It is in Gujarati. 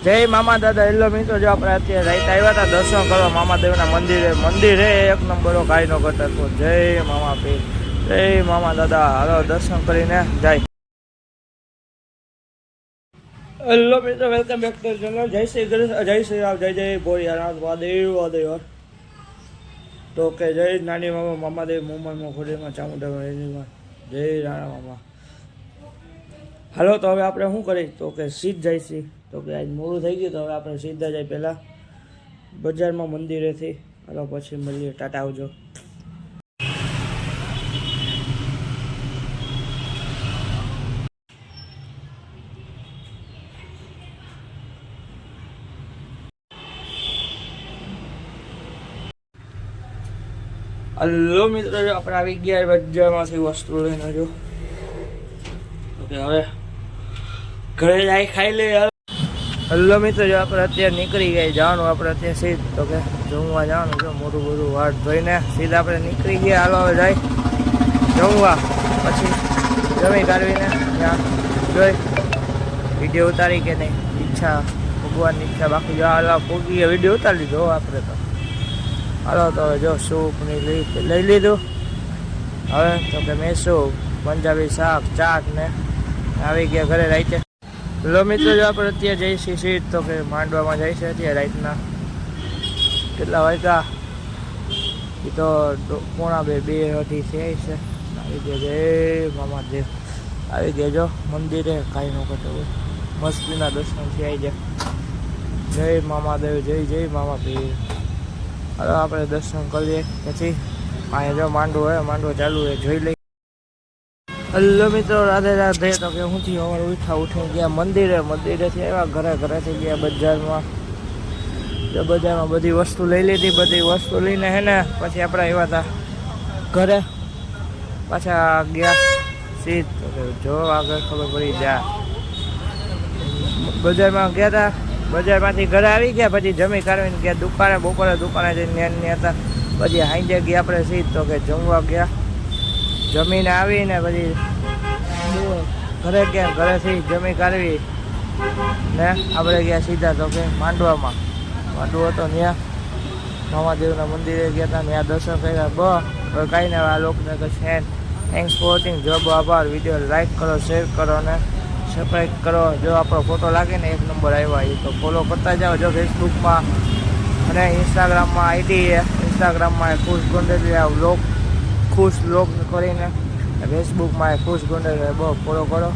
જય મામા દાદા. હેલો મિત્રો, જો આપણે અત્યારે રાઈટ આવ્યા હતા દર્શન કરવા મામા દેવના મંદિરે એક નંબરો કાંઈ નો ઘટે તો જય મામા પીર, જય મામા દાદા. હાલો દર્શન કરીને જાય. હેલો મિત્રો, વેલકમ બેક ટુ ચેનલ. જય શ્રી કૃષ્ણ, જય શ્રી રામ, જય જય ભોળિયાનાથ મહાદેવ. તો કે જય નાની મામા મામાદેવ મુંબઈમાં ખોડીમાં ચામુંડામાં જય રાણા મામા. હાલો તો હવે આપણે શું કરીએ તો કે સીધ જાય છે. તો કે આજ મોડું થઈ ગયું તો હવે આપણે સીધા જાય પહેલાં બજારમાં મંદિરેથી. હાલો પછી મળીએ, ટાટા આવજો. હલો મિત્રો, આપણે આવી ગયા બજારમાંથી વસ્તુ લઈને. જો ઓકે હવે ઘરે જાય ખાઈ લે. હલો મિત્રો, જો આપણે અત્યારે નીકળી ગયા જવાનું આપણે અત્યારે સીધ તો કે જમવા જવાનું. જો મોટું બધું વાટ ધોઈને સીધા આપણે નીકળી ગયા. હાલો હવે જાય જમવા, પછી જમી કાઢવીને ત્યાં જોઈ વિડીયો ઉતારી કે નહીં ઈચ્છા ભગવાનની ઈચ્છા. બાકી જો હાલો પૂગી વિડીયો ઉતારી લીધો આપણે તો. હાલો તો હવે જો સૂપ ને લઈ લીધું. હવે તો કે મેસું પંજાબી શાક ચાટ ને આવી ગયા ઘરે રાઈતે. લો મિત્રો, જો આપણે અત્યારે જઈશું સીટ તો કે માંડવામાં જાય છે અત્યારે રાઈતના કેટલા વાગ્યા એ તો 1:45 છે. આવી ગયા જય મામા દેવ. આવી ગયા જો મંદિરે કાંઈ ન ઘટે હોય, મસ્તીના દર્શન થી આવી જાય. જય મામા દેવ, જય જય મામા પીર. હવે આપણે દર્શન કરીએ પછી અહીંયા જો માંડવો હોય, માંડવો ચાલુ હોય જોઈ લઈએ. હલો મિત્રો, રાધે રાધે. તો કે હું થી અમારે ઉઠી ગયા મંદિરેથી આવ્યા ઘરેથી ગયા બજારમાં. બજારમાં બધી વસ્તુ લઈ લીધી. બધી વસ્તુ લઈને હે ને પછી આપણે આવ્યા હતા ઘરે. પાછા ગયા સીધ તો જો આગળ ખબર પડી જા બજારમાં ગયા હતા. બજારમાંથી ઘરે આવી ગયા પછી જમી કાઢવીને ગયા દુકાને. બપોરે દુકાને જઈને ન્યા હતા. પછી હાંજે ગયા આપણે સીધ તો કે જમવા ગયા. જમીને આવીને પછી ઘરે ગયા. ઘરેથી જમી કાઢવી ને આપણે ગયા સીધા તો કે માંડવો હતો ત્યાં મામાદેવના મંદિરે ગયા હતા. ત્યાં દર્શન કર્યા. હવે કાંઈ ને આ લોકોને કે છે થેન્ક્સ ફોર વોચિંગ. જોબ આભાર. વિડીયો લાઈક કરો, શેર કરો અને સબસ્ક્રાઈબ કરો. જો આપણો ફોટો લાગે ને 1 નંબર આવ્યા એ તો ફોલો કરતા જાઓ. જો ફેસબુકમાં અને ઇન્સ્ટાગ્રામમાં આઈડી ઇન્સ્ટાગ્રામમાં ખુશ ગોંડલિયા વ્લોગ કરીને ફેસબુકમાં ખુશ ગોંડલિયા બહુ ફોલો કરો.